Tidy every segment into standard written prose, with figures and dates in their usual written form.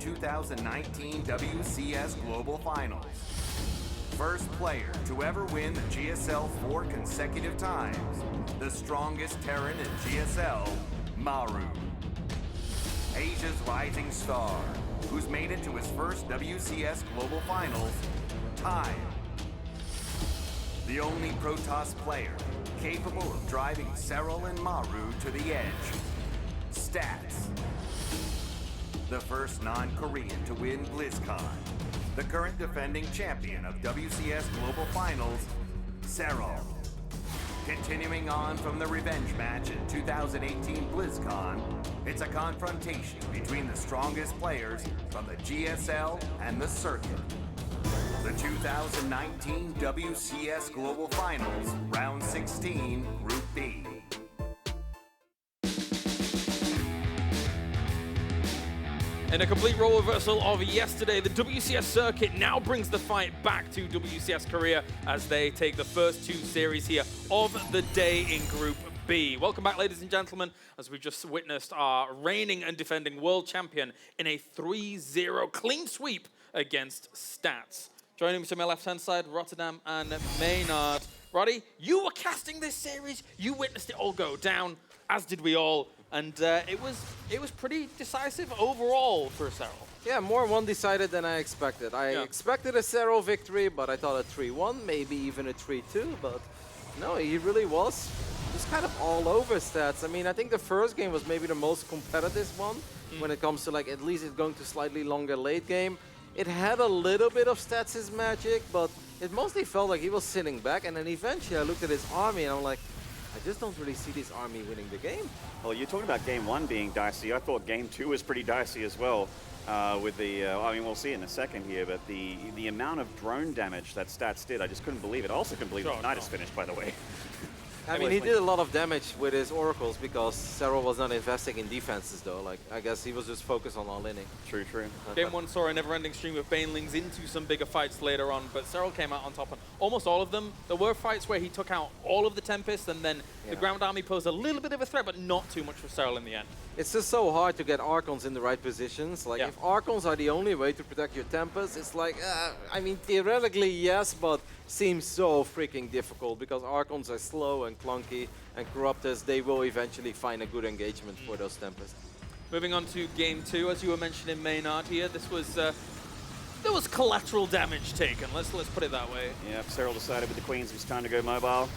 2019 WCS Global Finals. First player to ever win the GSL 4 consecutive times, the strongest Terran in GSL, Maru. Asia's rising star, who's made it to his first WCS Global Finals, Time. The only Protoss player capable of driving Serral and Maru to the edge, Stats. The first non-Korean to win BlizzCon, the current defending champion of WCS Global Finals, Serral. Continuing on from the revenge match in 2018 BlizzCon, it's a confrontation between the strongest players from the GSL and the circuit. The 2019 WCS Global Finals, Round 16, Group B. In a complete role reversal of yesterday, the WCS circuit now brings the fight back to WCS Korea as they take the first two series here of the day in Group B. Welcome back, ladies and gentlemen, as we've just witnessed our reigning and defending world champion in a 3-0 clean sweep against Stats. Joining me to my left-hand side, Rotterdam and Maynard. Roddy, you were casting this series, you witnessed it all go down, as did we all. And it was pretty decisive overall for Serral. Yeah, more one-decided than I expected. I expected a Serral victory, but I thought a 3-1, maybe even a 3-2. But no, he really was just kind of all over Stats. I mean, I think the first game was maybe the most competitive one when it comes to like at least it going to slightly longer late game. It had a little bit of Stats' magic, but it mostly felt like he was sitting back. And then eventually I looked at his army and I'm like, I just don't really see this army winning the game. Well, you're talking about game one being dicey. I thought game two was pretty dicey as well. With the, I mean, we'll see in a second here, but the amount of drone damage that Stats did, I just couldn't believe it. I also couldn't believe the night is finished, by the way. I mean, he did a lot of damage with his oracles because Serral was not investing in defenses, though. Like, I guess he was just focused on all-inning. True, true. Game one saw a never-ending stream of Banelings into some bigger fights later on, but Serral came out on top on almost all of them. There were fights where he took out all of the Tempests, and then the ground army posed a little bit of a threat, but not too much for Serral in the end. It's just so hard to get Archons in the right positions. Like, if Archons are the only way to protect your Tempest, it's like, I mean, theoretically, yes, but seems so freaking difficult because Archons are slow and clunky, and Corruptors, they will eventually find a good engagement for those Tempests. Moving on to game two, as you were mentioning, Maynard here, this was there was collateral damage taken. Let's put it that way. Yeah, Serral decided with the Queens it was time to go mobile.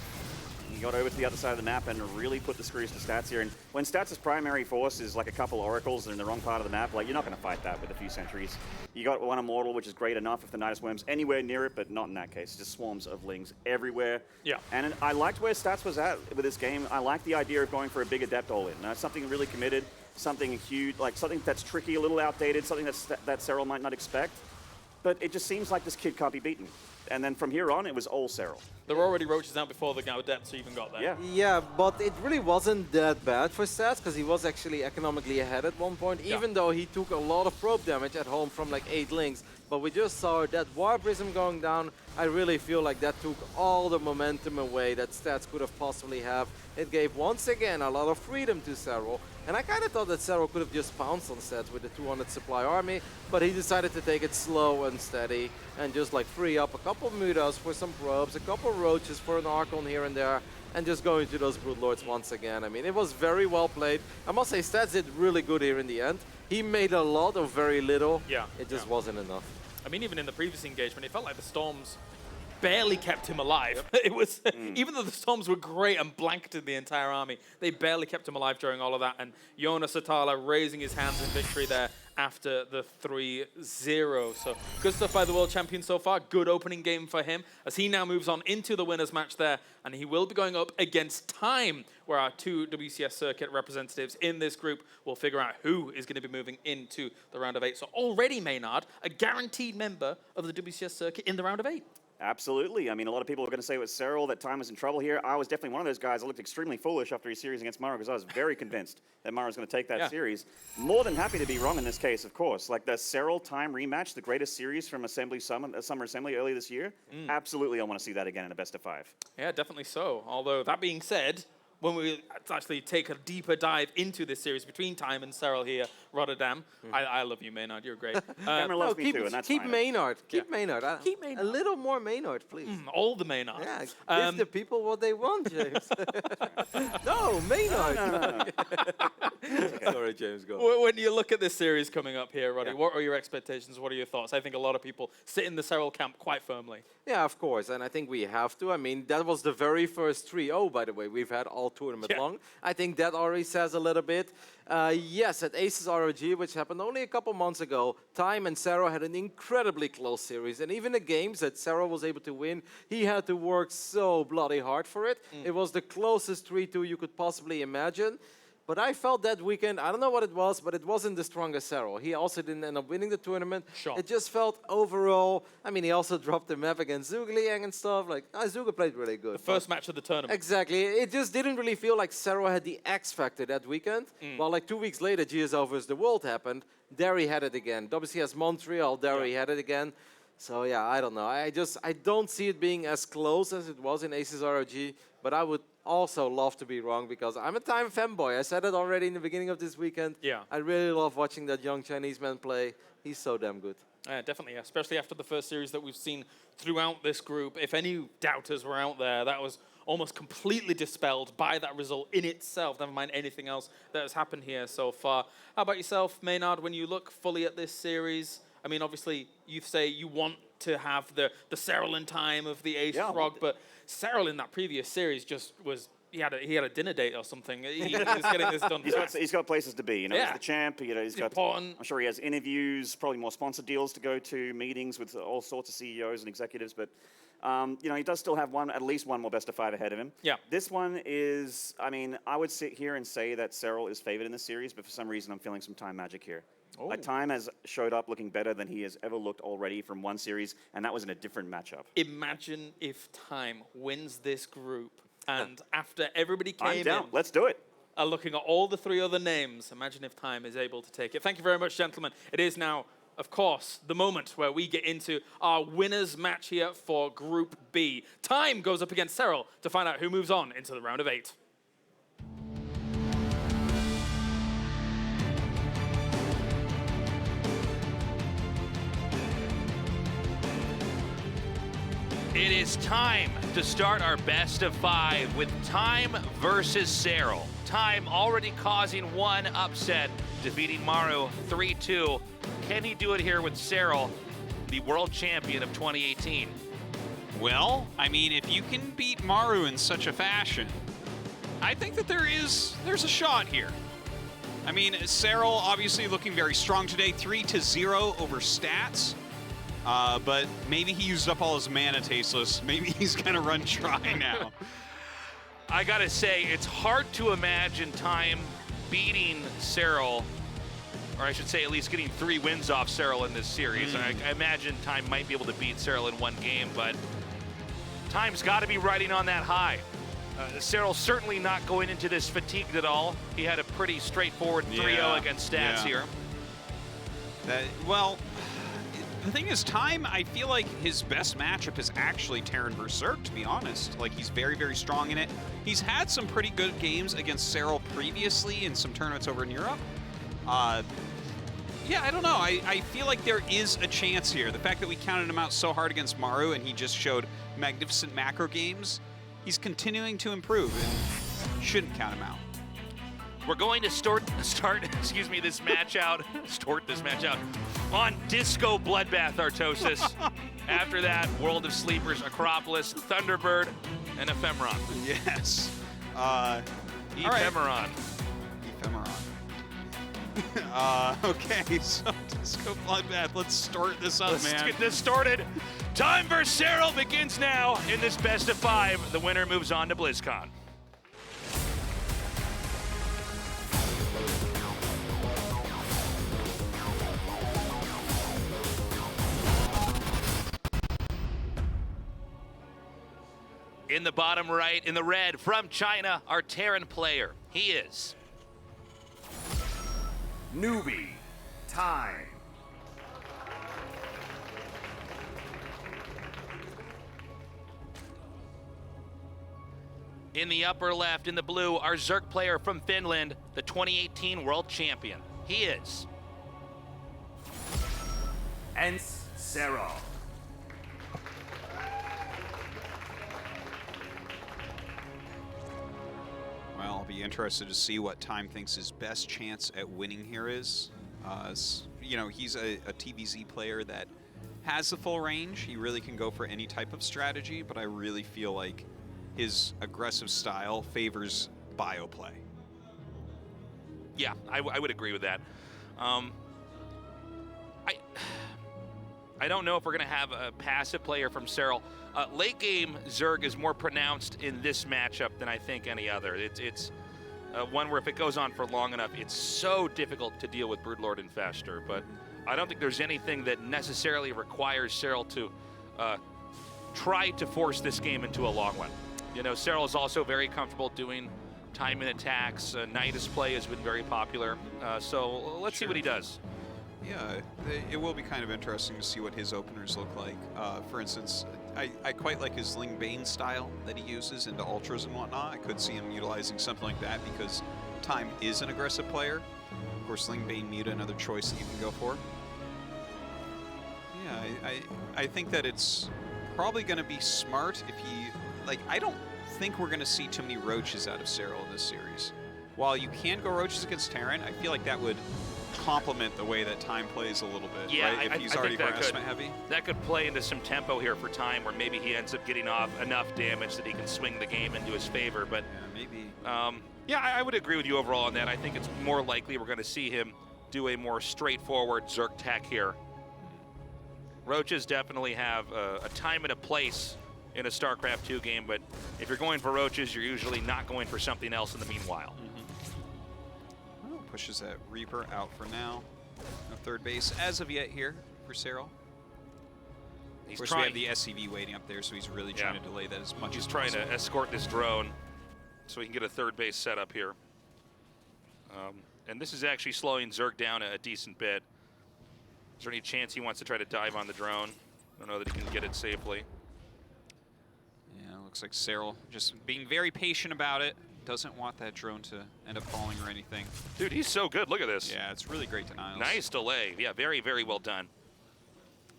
He got over to the other side of the map and really put the screws to Stats here. And when Stats' primary force is like a couple oracles in the wrong part of the map, like you're not going to fight that with a few sentries. You got one immortal, which is great enough if the Nidus Worm's anywhere near it, but not in that case. Just swarms of lings everywhere. Yeah. And I liked where Stats was at with this game. I liked the idea of going for a big adept all-in. Something really committed, something huge, like something that's tricky, a little outdated, something that Serral might not expect. But it just seems like this kid can't be beaten. And then from here on, it was all Serral. There were already roaches out before the Gaudets even got there. Yeah. Yeah, but it really wasn't that bad for Stats because he was actually economically ahead at one point, even though he took a lot of probe damage at home from like 8 links. But we just saw that War Prism going down. I really feel like that took all the momentum away that Stats could have possibly have. It gave, once again, a lot of freedom to Serral. And I kind of thought that Serral could have just pounced on Stats with the 200 supply army, but he decided to take it slow and steady and just like free up a couple of Mutas for some probes, a couple of roaches for an Archon here and there, and just go into those Broodlords once again. I mean, it was very well played. I must say, Stats did really good here in the end. He made a lot of very little. Yeah. It just wasn't enough. I mean, even in the previous engagement, it felt like the Storms barely kept him alive. It was, even though the Storms were great and blanketed the entire army, they barely kept him alive during all of that. And Jonas Atala raising his hands in victory there after the 3-0. So good stuff by the world champion so far. Good opening game for him as he now moves on into the winners match there. And he will be going up against Time, where our two WCS circuit representatives in this group will figure out who is going to be moving into the round of 8. So already, Maynard, a guaranteed member of the WCS circuit in the round of 8. Absolutely. I mean, a lot of people are going to say it was Serral that Time was in trouble here. I was definitely one of those guys that looked extremely foolish after his series against Mara because I was very convinced that Mara was going to take that series. More than happy to be wrong in this case, of course. Like the Serral Time rematch, the greatest series from Summer Assembly earlier this year. Absolutely, I want to see that again in a best of 5. Yeah, definitely so. Although, that being said, when we actually take a deeper dive into this series between Time and Serral here, Rotterdam. I love you, Maynard. You're great. Cameron loves me keep, too, and that's keep fine. Maynard. Keep Maynard. Keep Maynard. A little more Maynard, please. All the Maynard. Yeah, give the people what they want, James. No, Maynard. No. Sorry, James, go. When you look at this series coming up here, Roddy, what are your expectations? What are your thoughts? I think a lot of people sit in the Serral camp quite firmly. Yeah, of course, and I think we have to. I mean, that was the very first 3-0, by the way, we've had all tournament long. I think that already says a little bit. Yes, at Aces ROG, which happened only a couple months ago, Time and Serral had an incredibly close series, and even the games that Serral was able to win, he had to work so bloody hard for it. It was the closest 3-2 you could possibly imagine. But I felt that weekend, I don't know what it was, but it wasn't the strongest Serral. He also didn't end up winning the tournament. Sure. It just felt overall, I mean, he also dropped the map against Zhuge and stuff. Like, Zhuge played really good. The first match of the tournament. Exactly. It just didn't really feel like Serral had the X factor that weekend. While like 2 weeks later, GSO vs. the World happened. There he had it again. WCS Montreal, there he had it again. So yeah, I don't know. I don't see it being as close as it was in Aces ROG, but I would also love to be wrong because I'm a Time fanboy. I said it already in the beginning of this weekend. Yeah. I really love watching that young Chinese man play. He's so damn good. Definitely, especially after the first series that we've seen throughout this group. If any doubters were out there, that was almost completely dispelled by that result in itself, never mind anything else that has happened here so far. How about yourself, Maynard, when you look fully at this series? I mean, obviously, you say you want to have the Serral in Time of the Ace Frog, but Serral in that previous series just was, he had a dinner date or something. He was getting this done. He's got places to be. You know, he's the champ. You know, he's got. Important. I'm sure he has interviews, probably more sponsor deals to go to, meetings with all sorts of CEOs and executives. But you know, he does still have at least one more best of 5 ahead of him. Yeah. This one is. I mean, I would sit here and say that Serral is favored in this series, but for some reason, I'm feeling some Time magic here. Like Time has showed up looking better than he has ever looked already from one series, and that was in a different matchup. Imagine if Time wins this group, and after everybody came I'm down. in, Let's do it. looking at all the 3 other names, imagine if Time is able to take it. Thank you very much, gentlemen. It is now, of course, the moment where we get into our winners match here for Group B. Time goes up against Serral to find out who moves on into the round of 8. It is time to start our best of 5 with Time versus Serral. Time already causing one upset, defeating Maru 3-2. Can he do it here with Serral, the world champion of 2018? Well, I mean, if you can beat Maru in such a fashion, I think that there's a shot here. I mean, Serral obviously looking very strong today, 3-0 over stats. But maybe he used up all his mana, Tasteless. Maybe he's gonna run dry now. I gotta say, it's hard to imagine Time beating Serral, or I should say at least getting 3 wins off Serral in this series. I imagine Time might be able to beat Serral in one game, but Time's gotta be riding on that high. Serral certainly not going into this fatigued at all. He had a pretty straightforward 3-0 against stats here. Well, the thing is, Time, I feel like his best matchup is actually Terran Berserk, to be honest. Like, he's very, very strong in it. He's had some pretty good games against Serral previously in some tournaments over in Europe. Yeah, I don't know. I feel like there is a chance here. The fact that we counted him out so hard against Maru and he just showed magnificent macro games, he's continuing to improve and shouldn't count him out. We're going to start this match out on Disco Bloodbath Artosis. After that, World of Sleepers, Acropolis, Thunderbird, and Ephemeron. Yes. Ephemeron. Okay, so Disco Bloodbath, let's start this up, Let's man. get this started. Time versus Serral begins now in this best of 5. The winner moves on to BlizzCon. In the bottom right, in the red, from China, our Terran player. He is Newbie. Time. in the upper left, in the blue, our Zerg player from Finland, the 2018 world champion. He is. And Serral. Well, I'll be interested to see what Time thinks his best chance at winning here is. You know, he's a TvZ player that has the full range. He really can go for any type of strategy, but I really feel like his aggressive style favors bio play. Yeah, I would agree with that. I don't know if we're going to have a passive player from Serral. Late game, Zerg is more pronounced in this matchup than I think any other. It's one where if it goes on for long enough, it's so difficult to deal with Broodlord and Fester. But I don't think there's anything that necessarily requires Serral to try to force this game into a long one. You know, Serral is also very comfortable doing time and attacks. Nidus play has been very popular. So let's see what he does. Yeah, it will be kind of interesting to see what his openers look like. For instance, I quite like his Ling Bane style that he uses into ultras and whatnot. I could see him utilizing something like that because Time is an aggressive player. Of course, Ling Bane Muta, another choice that you can go for. Yeah, I think that it's probably going to be smart if he... Like, I don't think we're going to see too many roaches out of Serral in this series. While you can go roaches against Terran, I feel like that would complement the way that Time plays a little bit, Yeah, right? If he's I already think harassment heavy. that could play into some tempo here for Time, where maybe he ends up getting off enough damage that he can swing the game into his favor. But Yeah, maybe. yeah, I would agree with you overall on that. I think it's more likely we're going to see him do a more straightforward Zerg tech here. Roaches definitely have a time and a place in a StarCraft 2 game, but if you're going for roaches, you're usually not going for something else in the meanwhile. Well, pushes that Reaper out for now. No third base as of yet here for Serral. He's Of course, trying, we have the SCV waiting up there, so he's really trying to delay that as much he's as trying possible. to escort this drone so he can get a third base set up here. And this is actually slowing Zerg down a decent bit. Is there any chance he wants to try to dive on the drone? I don't know that he can get it safely. Yeah, looks like Serral just being very patient about it. Doesn't want that drone to end up falling or anything. Dude, he's so good. Look at this. Yeah, it's really great denials. Nice delay. Yeah, very, very well done.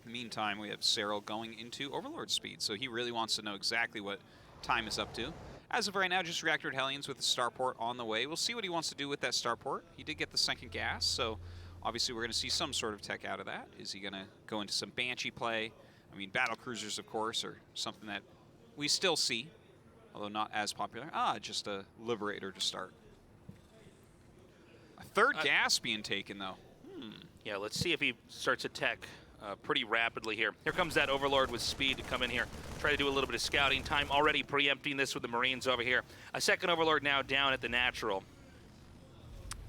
Meantime, we have Serral going into Overlord speed, so he really wants to know exactly what Time is up to. As of right now, just reactored Hellions with the starport on the way. We'll see what he wants to do with that starport. He did get the second gas, so obviously we're going to see some sort of tech out of that. Is he going to go into some Banshee play? I mean, battle cruisers, of course, are something that we still see, although not as popular. Just a Liberator to start. A third gas being taken, though. Yeah, let's see if he starts a tech pretty rapidly here. Here comes that Overlord with speed to come in here. Try to do a little bit of scouting. Time already preempting this with the Marines over here. A second Overlord now down at the natural.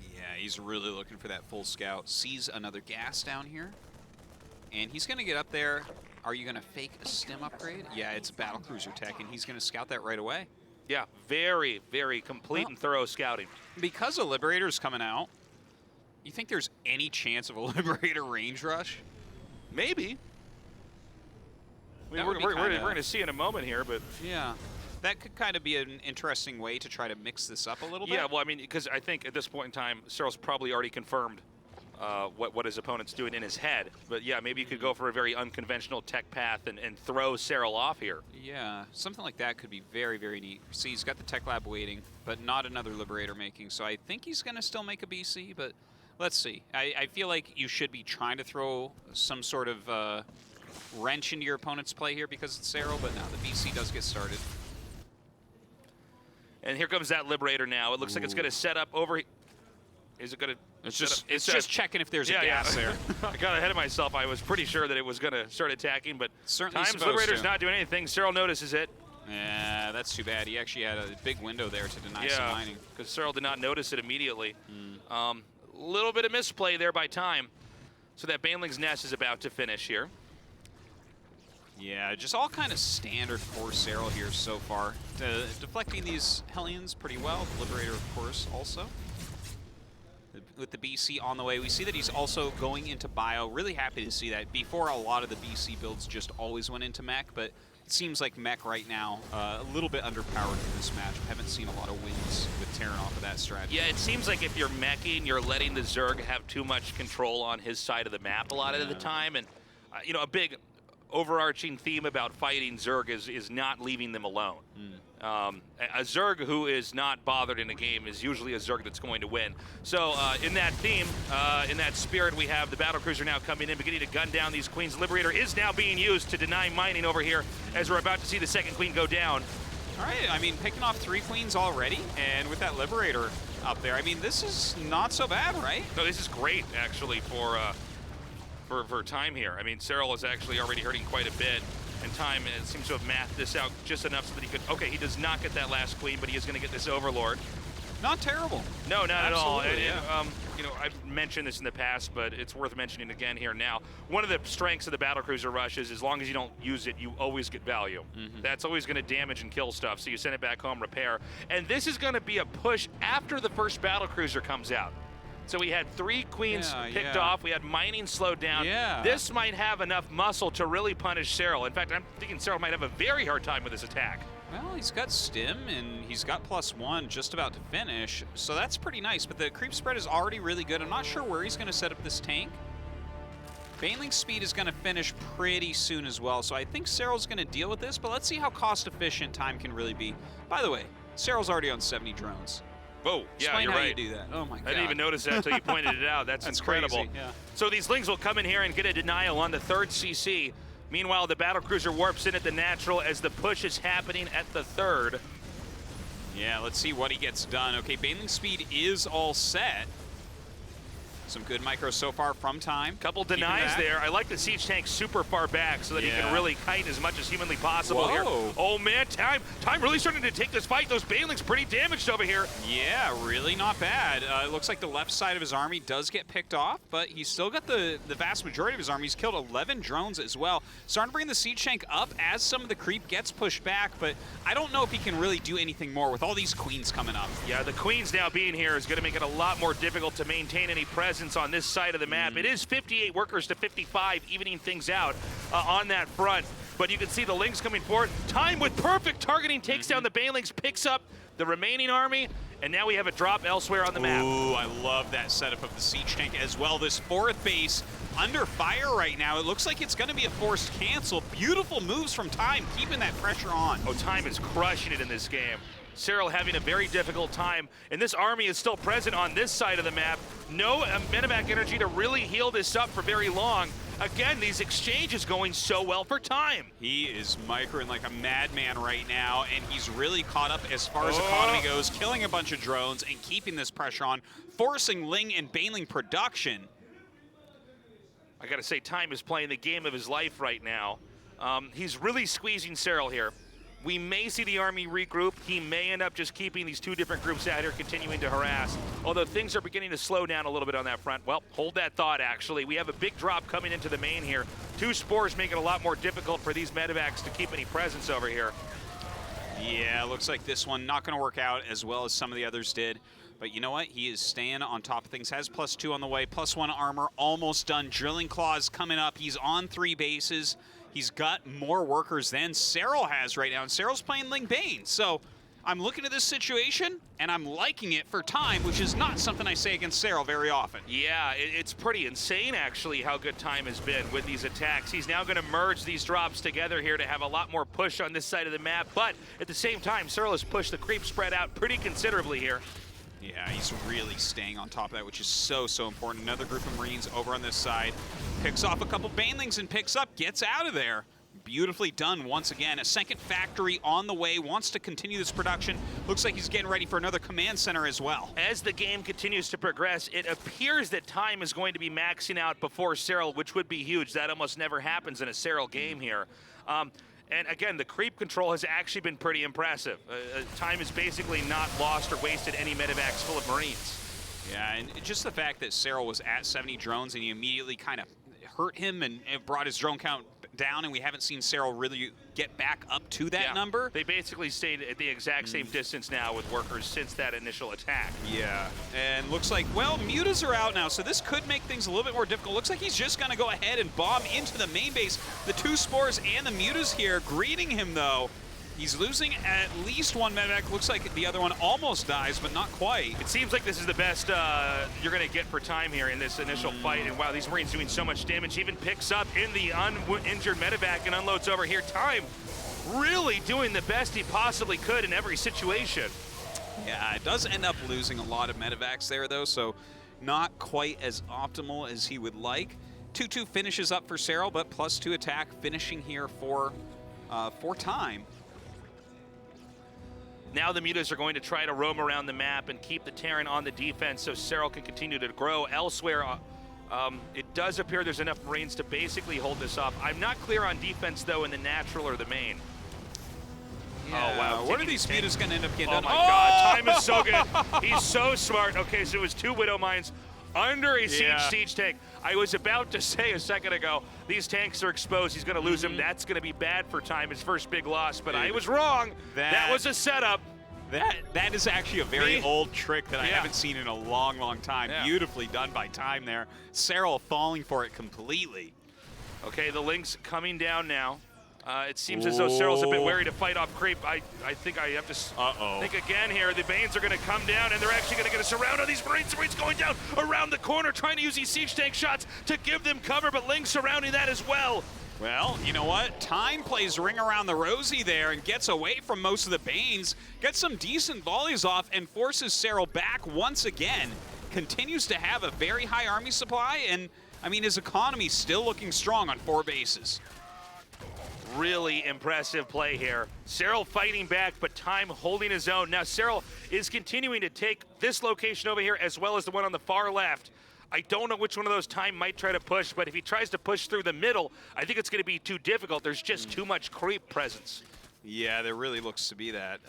Yeah, he's really looking for that full scout. Sees another gas down here. And he's going to get up there. Are you going to fake a stim upgrade? Yeah, it's battlecruiser tech, and he's going to scout that right away. Yeah, very, very complete and thorough scouting. Because a Liberator's coming out, you think there's any chance of a Liberator range rush? Maybe. I mean, That we're would be kinda- going to see in a moment here, but... Yeah. That could kind of be an interesting way to try to mix this up a little bit. Yeah, well, I mean, because I think at this point in time, Serral's probably already confirmed what his opponent's doing in his head. But yeah, maybe you could go for a very unconventional tech path and throw Serral off here. Yeah, something like that could be very, very neat. See, he's got the tech lab waiting, but not another Liberator making. So I think he's going to still make a BC, but let's see. I feel like you should be trying to throw some sort of wrench into your opponent's play here because it's Serral, but now the BC does get started. And here comes that Liberator now. It looks like it's going to set up over... Is it going to... It's just checking if there's a gas there. I got ahead of myself. I was pretty sure that it was going to start attacking, but Certainly Time's supposed Liberator's to. not doing anything. Serral notices it. Yeah, that's too bad. He actually had a big window there to deny some mining. because Serral did not notice it immediately. Little bit of misplay there by Time. So that Baneling's Nest is about to finish here. Yeah, just all kind of standard for Serral here so far. Deflecting these Hellions pretty well. The Liberator, of course, also. with the BC on the way. We see that he's also going into bio. Really happy to see that. Before, a lot of the BC builds just always went into mech, but it seems like mech right now a little bit underpowered in this match. We haven't seen a lot of wins with Terran off of that strategy. Yeah, it seems like if you're meching, you're letting the Zerg have too much control on his side of the map a lot of the time. And, you know, a big overarching theme about fighting Zerg is not leaving them alone. A Zerg who is not bothered in a game is usually a Zerg that's going to win. So in that theme, in that spirit, we have the battlecruiser now coming in, beginning to gun down these queens. Liberator is now being used to deny mining over here as we're about to see the second queen go down. All right, I mean, picking off 3 queens already, and with that Liberator up there, I mean, this is not so bad, right? No, this is great, actually, for time here. I mean, Serral is actually already hurting quite a bit. And time seems to have mathed this out just enough so that he could. Okay, he does not get that last queen, but he is going to get this Overlord. Not terrible. No, not Absolutely, at all. You know, I've mentioned this in the past, but it's worth mentioning again here now. One of the strengths of the battlecruiser rush is as long as you don't use it, you always get value. That's always going to damage and kill stuff, so you send it back home, repair. And this is going to be a push after the first battlecruiser comes out. So we had 3 queens picked off. We had mining slowed down. This might have enough muscle to really punish Serral. In fact, I'm thinking Serral might have a very hard time with this attack. Well, he's got stim, and he's got +1 just about to finish, so that's pretty nice. But the creep spread is already really good. I'm not sure where he's going to set up this tank. Baneling's speed is going to finish pretty soon as well, so I think Serral's going to deal with this, but let's see how cost-efficient time can really be. By the way, Serral's already on 70 drones. Whoa, yeah, Explain you're how right. you do that. Oh my God. I didn't even notice that until you pointed it out. That's incredible. Crazy, yeah. So these Lings will come in here and get a denial on the 3rd CC. Meanwhile, the battlecruiser warps in at the natural as the push is happening at the 3rd. Yeah, let's see what he gets done. Okay, Baneling's speed is all set. Some good micros so far from time. Couple denies there. I like the siege tank super far back so that he can really kite as much as humanly possible here. Oh man, time really starting to take this fight. Those Banelings pretty damaged over here. Yeah, really not bad. It looks like the left side of his army does get picked off, but he's still got the vast majority of his army. He's killed 11 drones as well. Starting to bring the siege tank up as some of the creep gets pushed back, but I don't know if he can really do anything more with all these queens coming up. Yeah, the queens now being here is going to make it a lot more difficult to maintain any presence on this side of the map. It is 58 workers to 55, evening things out on that front. But you can see the Lings coming forward. Time with perfect targeting takes down the Banelings, picks up the remaining army, and now we have a drop elsewhere on the map. Ooh, I love that setup of the siege tank as well. This 4th base under fire right now. It looks like it's going to be a forced cancel. Beautiful moves from Time, keeping that pressure on. Oh, Time is crushing it in this game. Serral having a very difficult time, and this army is still present on this side of the map. No medevac energy to really heal this up for very long. Again, these exchanges going so well for Time. He is microing like a madman right now, and he's really caught up as far as economy goes, killing a bunch of drones and keeping this pressure on, forcing Ling and Baneling production. I gotta say, Time is playing the game of his life right now. He's really squeezing Serral here. We may see the army regroup. He may end up just keeping these 2 different groups out here, continuing to harass. Although things are beginning to slow down a little bit on that front. Well, hold that thought, actually. We have a big drop coming into the main here. 2 spores make it a lot more difficult for these medevacs to keep any presence over here. Yeah, looks like this one not going to work out as well as some of the others did. But you know what? He is staying on top of things. Has +2 on the way, +1 armor, almost done. Drilling Claws coming up. He's on 3 bases. He's got more workers than Serral has right now, and Serral's playing Ling Bane. So I'm looking at this situation, and I'm liking it for Time, which is not something I say against Serral very often. Yeah, it's pretty insane, actually, how good Time has been with these attacks. He's now going to merge these drops together here to have a lot more push on this side of the map, but at the same time, Serral has pushed the creep spread out pretty considerably here. Yeah, he's really staying on top of that, which is so important. Another group of Marines over on this side. Picks off a couple Banelings and picks up, gets out of there. Beautifully done once again. A second factory on the way, wants to continue this production. Looks like he's getting ready for another command center as well. As the game continues to progress, it appears that Time is going to be maxing out before Serral, which would be huge. That almost never happens in a Serral game here. And again, the creep control has actually been pretty impressive. Time has basically not lost or wasted any medevacs full of Marines. Yeah, and just the fact that Serral was at 70 drones and he immediately kind of hurt him and brought his drone count down, and we haven't seen Serral really get back up to that number. They basically stayed at the exact same distance now with workers since that initial attack. Yeah, and looks like, well, mutas are out now, so this could make things a little bit more difficult. Looks like he's just going to go ahead and bomb into the main base. The 2 spores and the mutas here greeting him, though. He's losing at least 1 medevac. Looks like the other one almost dies, but not quite. It seems like this is the best you're going to get for time here in this initial fight. And wow, these Marines doing so much damage. He even picks up in the uninjured medevac and unloads over here. Time really doing the best he possibly could in every situation. Yeah, it does end up losing a lot of medevacs there, though, so not quite as optimal as he would like. 2-2 finishes up for Serral, but +2 attack finishing here for time. Now the mutas are going to try to roam around the map and keep the Terran on the defense so Serral can continue to grow elsewhere. It does appear there's enough Marines to basically hold this off. I'm not clear on defense, though, in the natural or the main. Yeah. Oh, wow. What are these mutas going to end up getting done? Oh, my God. Time is so good. He's so smart. Okay, so it was 2 Widow Mines under a siege tank. I was about to say a second ago, these tanks are exposed. He's going to lose them. That's going to be bad for Time, his first big loss. But I was wrong. That was a setup. That is actually a very old trick that I haven't seen in a long, long time. Yeah. Beautifully done by Time there. Serral falling for it completely. Okay, the Lynx coming down now. It seems as though Serral's a bit wary to fight off creep. I think I have to think again here. The Banes are going to come down, and they're actually going to get a surround on these Marines. The Marines going down around the corner, trying to use these siege tank shots to give them cover, but Lynx surrounding that as well. Well, you know what? Time plays ring around the rosy there and gets away from most of the Banes, gets some decent volleys off, and forces Serral back once again. Continues to have a very high army supply, and, I mean, his economy still looking strong on 4 bases. Really impressive play here. Serral fighting back, but Time holding his own. Now Serral is continuing to take this location over here as well as the one on the far left. I don't know which one of those Time might try to push, but if he tries to push through the middle, I think it's going to be too difficult. There's just too much creep presence. Yeah, there really looks to be that.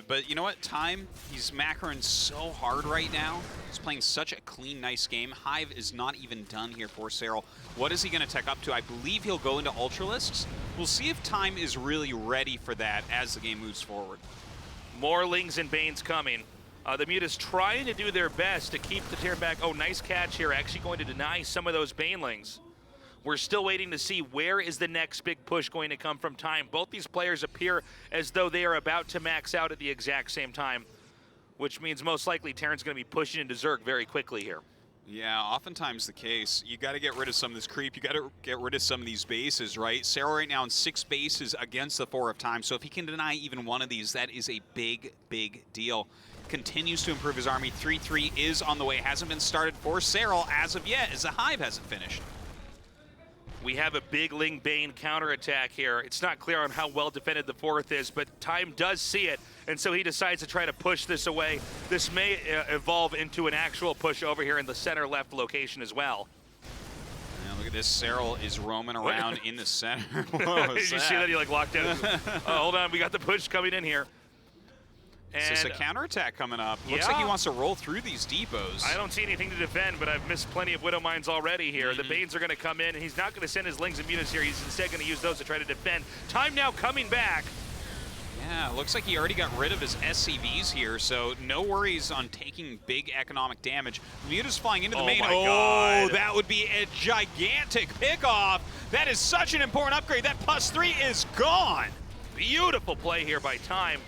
But you know what? Time, he's macroing so hard right now. He's playing such a clean, nice game. Hive is not even done here for Serral. What is he going to tech up to? I believe he'll go into Ultralisks. We'll see if Time is really ready for that as the game moves forward. More Lings and Banes coming. The Mutas trying to do their best to keep the Terran back. Oh, nice catch here. Actually going to deny some of those Banelings. We're still waiting to see where is the next big push going to come from Time. Both these players appear as though they are about to max out at the exact same time, which means most likely Terran's going to be pushing into Zerg very quickly here. Yeah, oftentimes the case. You got to get rid of some of this creep. You got to get rid of some of these bases, right? Serral right now in 6 bases against the 4 of Time. So if he can deny even one of these, that is a big, big deal. Continues to improve his army. 3-3 is on the way. Hasn't been started for Serral as of yet, as the Hive hasn't finished. We have a big Ling Bane counterattack here. It's not clear on how well defended the 4th is, but Time does see it, and so he decides to try to push this away. This may evolve into an actual push over here in the center left location as well. Now look at this. Serral is roaming around in the center. Did you see that? He like locked down. Hold on, we got the push coming in here. Is this a counterattack coming up? Looks like he wants to roll through these depots. I don't see anything to defend, but I've missed plenty of Widow Mines already here. The Banes are going to come in, and he's not going to send his Lings and Mutas here. He's instead going to use those to try to defend. Time now coming back. Yeah, looks like he already got rid of his SCVs here, so no worries on taking big economic damage. Mutas flying into the main. My God. That would be a gigantic pickoff. That is such an important upgrade. That +3 is gone. Beautiful play here by Time.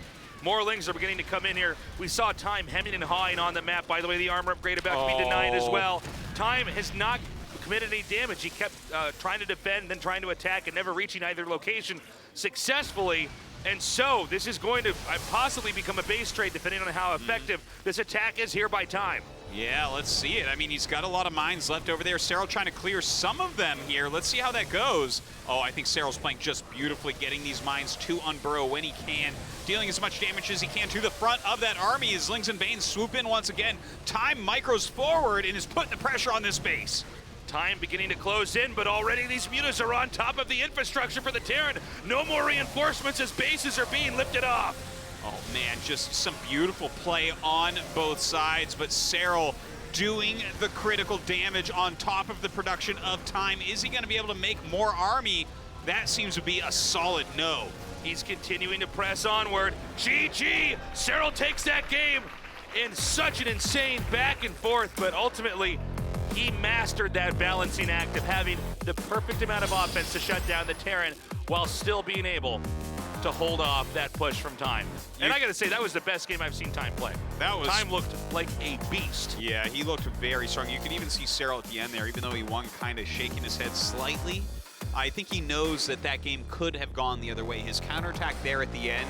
More Lings are beginning to come in here. We saw Time hemming and hawing on the map. By the way, the armor upgrade about to be denied as well. Time has not committed any damage. He kept trying to defend, then trying to attack, and never reaching either location successfully. And so this is going to possibly become a base trade, depending on how effective this attack is here by Time. Yeah, let's see it. I mean, he's got a lot of mines left over there. Serral trying to clear some of them here. Let's see how that goes. Oh, I think Serral's playing just beautifully, getting these mines to unburrow when he can, dealing as much damage as he can to the front of that army as Lings and Banes swoop in once again. Time micros forward and is putting the pressure on this base. Time beginning to close in, but already these Mutas are on top of the infrastructure for the Terran. No more reinforcements as bases are being lifted off. Oh man, just some beautiful play on both sides, but Serral doing the critical damage on top of the production of Time. Is he going to be able to make more army? That seems to be a solid no. He's continuing to press onward. GG! Serral takes that game in such an insane back and forth, but ultimately, he mastered that balancing act of having the perfect amount of offense to shut down the Terran while still being able to hold off that push from Time. And I gotta say, that was the best game I've seen Time play. Time looked like a beast. Yeah, he looked very strong. You could even see Serral at the end there, even though he won, kind of shaking his head slightly. I think he knows that that game could have gone the other way. His counterattack there at the end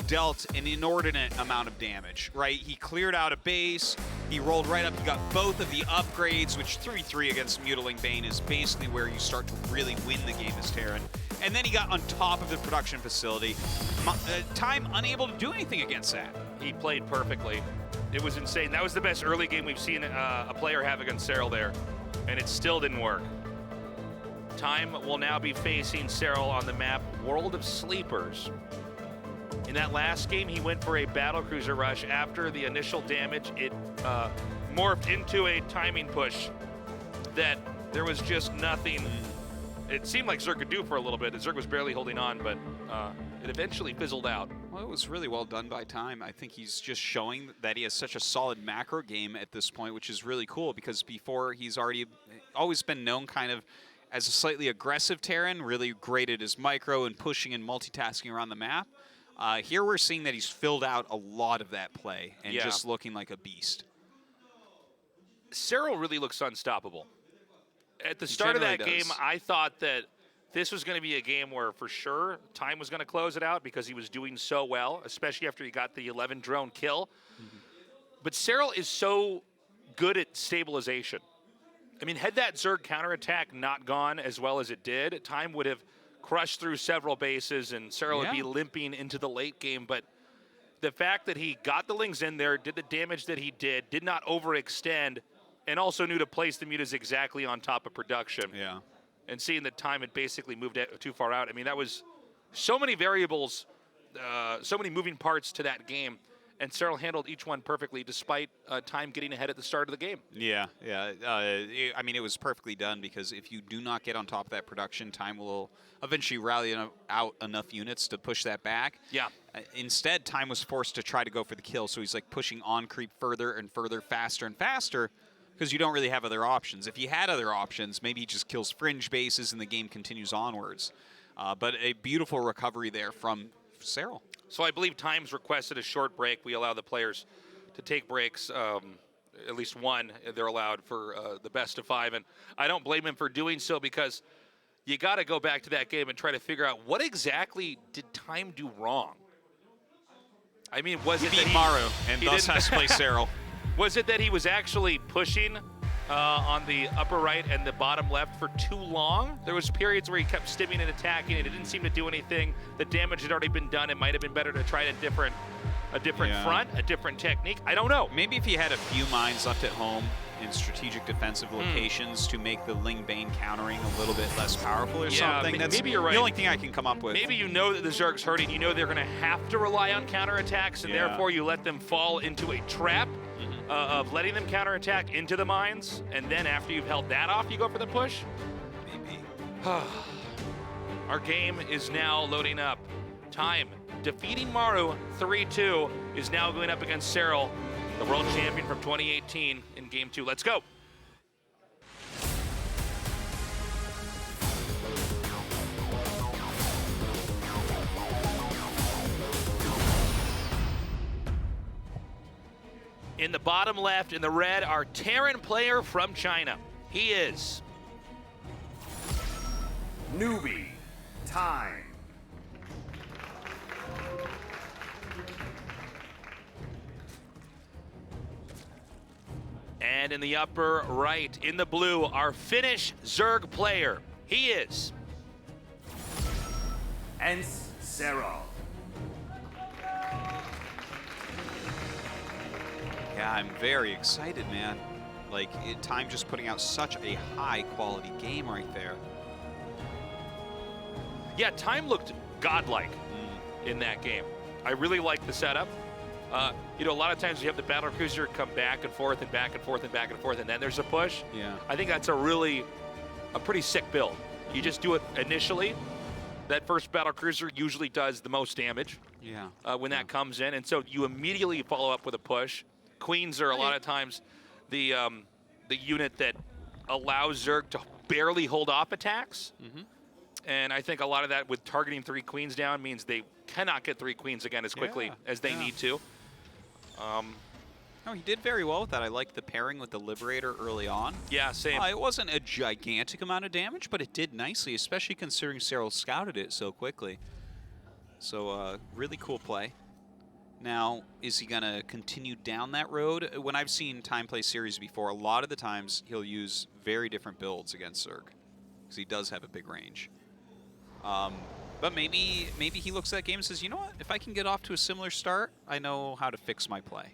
dealt an inordinate amount of damage, right? He cleared out a base, he rolled right up, he got both of the upgrades, which 3-3 against Mutiling Bane is basically where you start to really win the game as Terran. And then he got on top of the production facility. Time unable to do anything against that. He played perfectly. It was insane. That was the best early game we've seen a player have against Serral there, and it still didn't work. Time will now be facing Serral on the map World of Sleepers. In that last game, he went for a battlecruiser rush. After the initial damage, it morphed into a timing push that there was just nothing. It seemed like Zerg could do for a little bit. Zerg was barely holding on, but it eventually fizzled out. Well, it was really well done by Time. I think he's just showing that he has such a solid macro game at this point, which is really cool because before he's always been known kind of as a slightly aggressive Terran, really great at his micro and pushing and multitasking around the map. Here we're seeing that he's filled out a lot of that play and just looking like a beast. Serral really looks unstoppable. At the start of that game, I thought that this was going to be a game where for sure Time was going to close it out because he was doing so well, especially after he got the 11 drone kill. But Serral is so good at stabilization. I mean, had that Zerg counterattack not gone as well as it did, Time would have crushed through several bases and Serral would be limping into the late game. But the fact that he got the Lings in there, did the damage that he did not overextend, and also knew to place the mutas exactly on top of production. Yeah. And seeing that Time had basically moved too far out. I mean, that was so many variables, so many moving parts to that game. And Serral handled each one perfectly despite Time getting ahead at the start of the game. Yeah. I mean, it was perfectly done because if you do not get on top of that production, Time will eventually rally out enough units to push that back. Yeah. Instead, Time was forced to try to go for the kill, so he's like pushing on creep further and further, faster and faster, because you don't really have other options. If he had other options, maybe he just kills fringe bases and the game continues onwards. But a beautiful recovery there from Serral. So I believe Time's requested a short break. We allow the players to take breaks, at least one they're allowed for the best of 5. And I don't blame him for doing so because you got to go back to that game and try to figure out what exactly did Time do wrong. I mean, was it that Maru and thus has to play Serral? Was it that he was actually pushing on the upper right and the bottom left for too long? There was periods where he kept stimming and attacking, and it didn't seem to do anything. The damage had already been done. It might have been better to try a different front, a different technique. I don't know. Maybe if he had a few mines left at home in strategic defensive locations to make the Ling Bane countering a little bit less powerful or something. That's maybe you're right. The only thing I can come up with. Maybe you know that the Zerg's hurting. You know they're going to have to rely on counterattacks, and therefore you let them fall into a trap of letting them counterattack into the mines, and then after you've held that off, you go for the push? Maybe. Our game is now loading up. Time defeating Maru 3-2 is now going up against Serral, the world champion from 2018 in Game 2. Let's go. In the bottom left, in the red, our Terran player from China. He is Newbie Time. And in the upper right, in the blue, our Finnish Zerg player. He is Serral. Yeah, I'm very excited, man. Like, Time just putting out such a high-quality game right there. Yeah, Time looked godlike in that game. I really liked the setup. You know, a lot of times you have the battle cruiser come back and forth and back and forth and back and forth, and then there's a push. Yeah. I think that's a pretty sick build. You just do it initially. That first battle cruiser usually does the most damage. Yeah. When that comes in, and so you immediately follow up with a push. Queens are a lot of times the unit that allows Zerg to barely hold off attacks. And I think a lot of that with targeting 3 queens down means they cannot get 3 queens again as quickly as they need to. No, he did very well with that. I liked the pairing with the Liberator early on. Yeah, same. It wasn't a gigantic amount of damage, but it did nicely, especially considering Serral scouted it so quickly. So really cool play. Now, is he going to continue down that road? When I've seen Time Play series before, a lot of the times he'll use very different builds against Zerg, because he does have a big range. But maybe he looks at that game and says, you know what? If I can get off to a similar start, I know how to fix my play.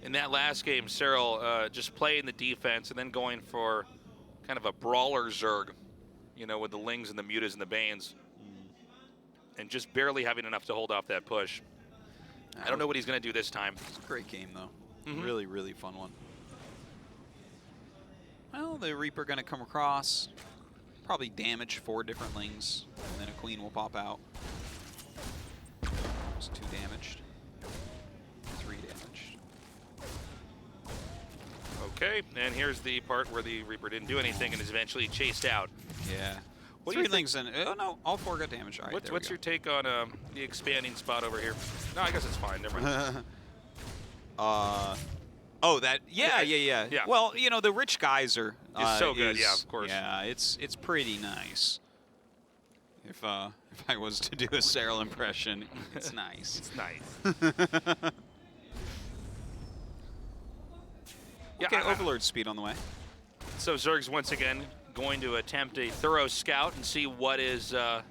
In that last game, Serral just playing the defense and then going for kind of a brawler Zerg, you know, with the Lings and the Mutas and the Banes. And just barely having enough to hold off that push. I don't know what he's going to do this time. It's a great game, though. Really, really fun one. Well, the Reaper going to come across. Probably damage 4 different Lings. And then a Queen will pop out. It's 2 damaged. 3 damaged. Okay, and here's the part where the Reaper didn't do anything and is eventually chased out. Yeah. What do 3 you think? Lings and oh no, all 4 got damaged. All right, What's your take on the expanding spot over here? No, I guess it's fine. Never mind. Oh, that yeah. Well, you know, the Rich Geyser It's so good, yeah, of course. Yeah, it's pretty nice. If I was to do a Serral impression, it's nice. It's nice. Okay, Overlord speed on the way. So Zerg's once again going to attempt a thorough scout and see what is the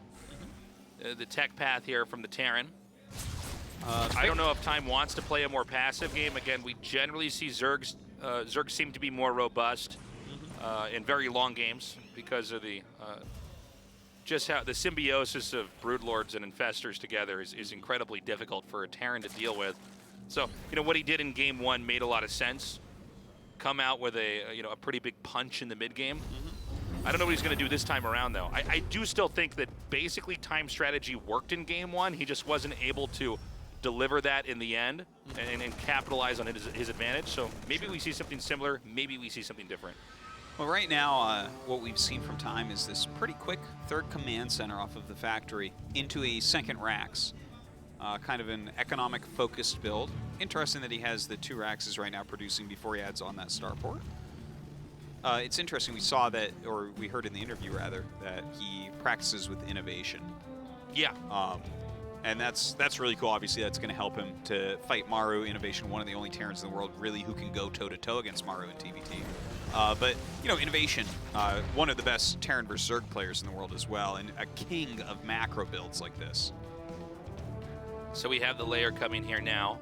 tech path here from the Terran. I don't know if Time wants to play a more passive game. Again, we generally see Zergs seem to be more robust in very long games because of the just how the symbiosis of Broodlords and Infestors together is incredibly difficult for a Terran to deal with. So, you know, what he did in game 1 made a lot of sense. Come out with a pretty big punch in the mid game. I don't know what he's going to do this time around, though. I do still think that basically Time strategy worked in game 1. He just wasn't able to deliver that in the end and capitalize on his advantage. So maybe we see something similar. Maybe we see something different. Well, right now, what we've seen from Time is this pretty quick 3rd command center off of the factory into a 2nd Rax. Kind of an economic-focused build. Interesting that he has the 2 Raxes right now producing before he adds on that starport. It's interesting, we saw that, or we heard in the interview, rather, that he practices with innovation. Yeah. And that's really cool. Obviously, that's going to help him to fight Maru. Innovation, one of the only Terrans in the world, really, who can go toe-to-toe against Maru in TvT. But, you know, Innovation, one of the best Terran vs. Zerg players in the world as well, and a king of macro builds like this. So we have the layer coming here now,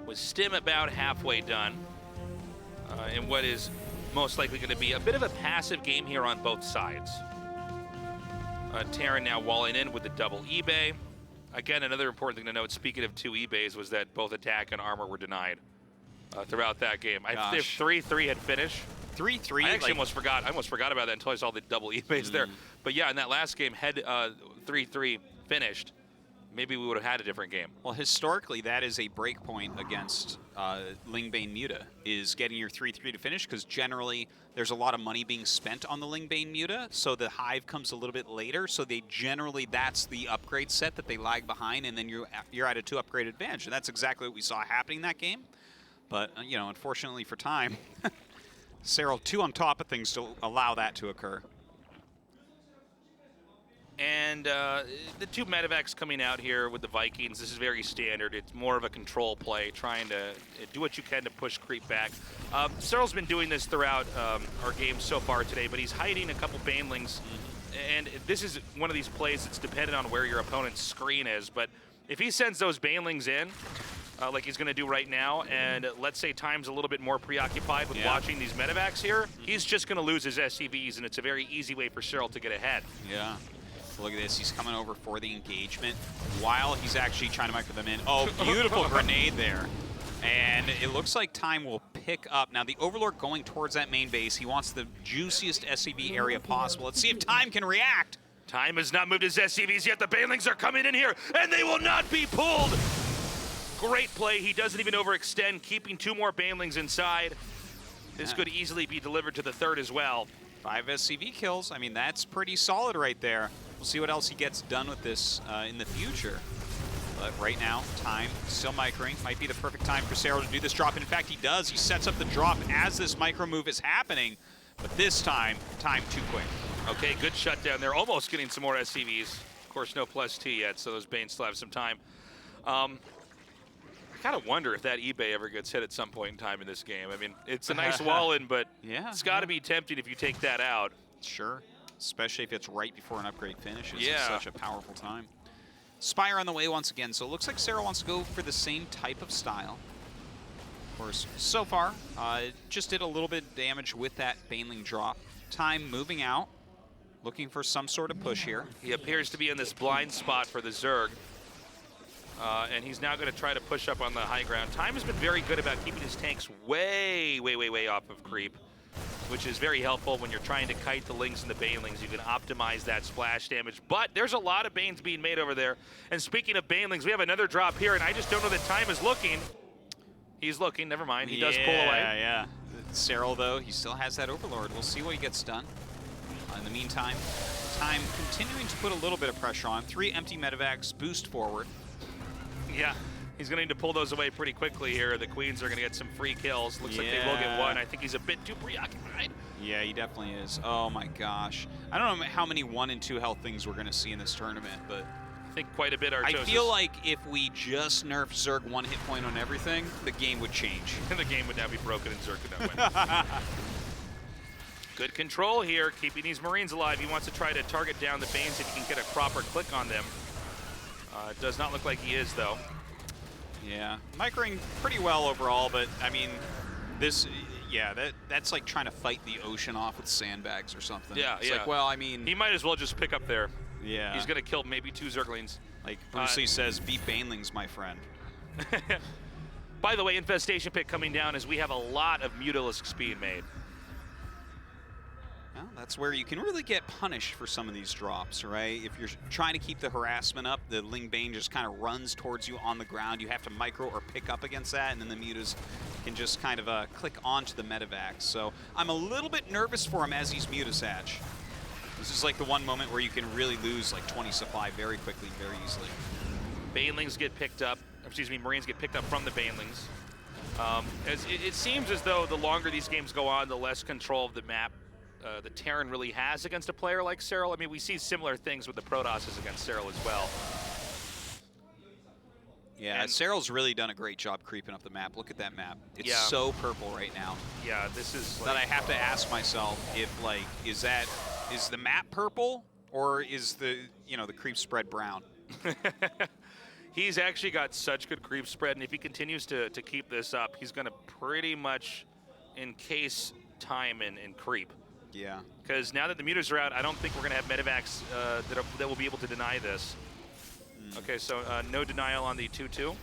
with Stim about halfway done, in what is most likely going to be a bit of a passive game here on both sides. Terran now walling in with the double eBay. Again, another important thing to note, speaking of 2 eBays, was that both attack and armor were denied throughout that game. If 3-3 had finished, 3-3. I actually almost forgot. I almost forgot about that until I saw the double eBays there. But yeah, in that last game, had 3-3 finished, maybe we would have had a different game. Well, historically, that is a break point against Lingbane Muta, is getting your 3-3 to finish, because generally there's a lot of money being spent on the Lingbane Muta, so the Hive comes a little bit later, so they generally, that's the upgrade set that they lag behind, and then you're at a 2-upgrade advantage, and that's exactly what we saw happening that game. But, you know, unfortunately for Time, Serral 2 on top of things to allow that to occur. And the 2 medevacs coming out here with the Vikings, this is very standard. It's more of a control play, trying to do what you can to push creep back. Serral's been doing this throughout our games so far today, but he's hiding a couple Banelings. And this is one of these plays that's dependent on where your opponent's screen is. But if he sends those Banelings in, like he's going to do right now, and let's say Time's a little bit more preoccupied with watching these medevacs here, he's just going to lose his SCVs, and it's a very easy way for Serral to get ahead. Yeah. So look at this, he's coming over for the engagement while he's actually trying to micro them in. Oh, beautiful grenade there. And it looks like Time will pick up. Now the Overlord going towards that main base. He wants the juiciest SCV area possible. Let's see if Time can react. Time has not moved his SCVs yet. The Banelings are coming in here, and they will not be pulled. Great play. He doesn't even overextend, keeping 2 more Banelings inside. This could easily be delivered to the 3rd as well. 5 SCV kills. I mean, that's pretty solid right there. We'll see what else he gets done with this in the future. But right now, Time still microing. Might be the perfect time for Serral to do this drop. And in fact, he does. He sets up the drop as this micro move is happening. But this time, Time too quick. Okay, good shutdown there. Almost getting some more SCVs. Of course, no plus T yet, so those Banes still have some time. I kind of wonder if that eBay ever gets hit at some point in time in this game. I mean, it's a nice wall in, but yeah, it's got to be tempting if you take that out. Sure, especially if it's right before an upgrade finishes. Yeah. It's such a powerful time. Spire on the way once again, so it looks like Serral wants to go for the same type of style. Of course, so far, just did a little bit of damage with that Baneling drop. Time moving out, looking for some sort of push here. He appears to be in this blind spot for the Zerg. And he's now going to try to push up on the high ground. Time has been very good about keeping his tanks way off of creep, which is very helpful when you're trying to kite the Lings and the Banelings. You can optimize that splash damage. But there's a lot of Banes being made over there. And speaking of Banelings, we have another drop here, and I just don't know that Time is looking. He's looking, never mind. He does pull away. Yeah. Serral, though, he still has that Overlord. We'll see what he gets done. In the meantime, Time continuing to put a little bit of pressure on. 3 empty medevacs, boost forward. Yeah, he's going to need to pull those away pretty quickly here. The Queens are going to get some free kills. Looks like they will get 1. I think he's a bit too preoccupied. Yeah, he definitely is. Oh my gosh. I don't know how many 1 and 2 health things we're going to see in this tournament, but I think quite a bit are I feel like if we just nerf Zerg 1 hit point on everything, the game would change. The game would now be broken and Zerg could not win. Good control here, keeping these Marines alive. He wants to try to target down the Banes if he can get a proper click on them. It does not look like he is, though. Yeah, microing pretty well overall, but I mean, this, yeah, that's like trying to fight the ocean off with sandbags or something. Yeah, it's like, well, I mean, he might as well just pick up there. Yeah. He's going to kill maybe 2 Zerglings. Like Bruce Lee says, beat Banelings, my friend. By the way, Infestation Pit coming down as we have a lot of Mutalisks being made. Well, that's where you can really get punished for some of these drops, right? If you're trying to keep the harassment up, the Ling Bane just kind of runs towards you on the ground. You have to micro or pick up against that, and then the Mutas can just kind of click onto the medevacs. So I'm a little bit nervous for him as he's Mutasatch. This is like the one moment where you can really lose like 20 supply very quickly, very easily. Banelings get picked up, excuse me, Marines get picked up from the Banelings. As it seems as though the longer these games go on, the less control of the map the Terran really has against a player like Serral. I mean, we see similar things with the Protosses against Serral as well. Yeah, and Serral's really done a great job creeping up the map. Look at that map. It's so purple right now. Yeah, this is that I have to ask myself if, like, is the map purple or is the creep spread brown? He's actually got such good creep spread, and if he continues to keep this up, he's going to pretty much encase Time in creep. Yeah. Because now that the mutas are out, I don't think we're going to have medevacs that will be able to deny this. Okay, so no denial on the 2-2.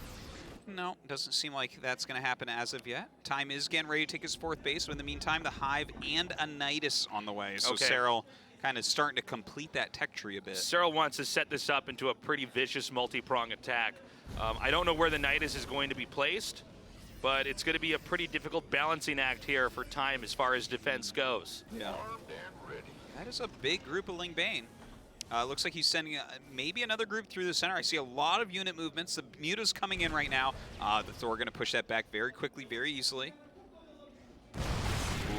No, doesn't seem like that's going to happen as of yet. Time is getting ready to take his 4th base, but in the meantime, the Hive and a Nidus on the way. So Serral kind of starting to complete that tech tree a bit. Serral wants to set this up into a pretty vicious multi-prong attack. I don't know where the Nidus is going to be placed, but it's going to be a pretty difficult balancing act here for Time as far as defense goes. Yeah. That is a big group of Ling Bane. Looks like he's sending maybe another group through the center. I see a lot of unit movements. The Muta's coming in right now. The Thor going to push that back very quickly, very easily.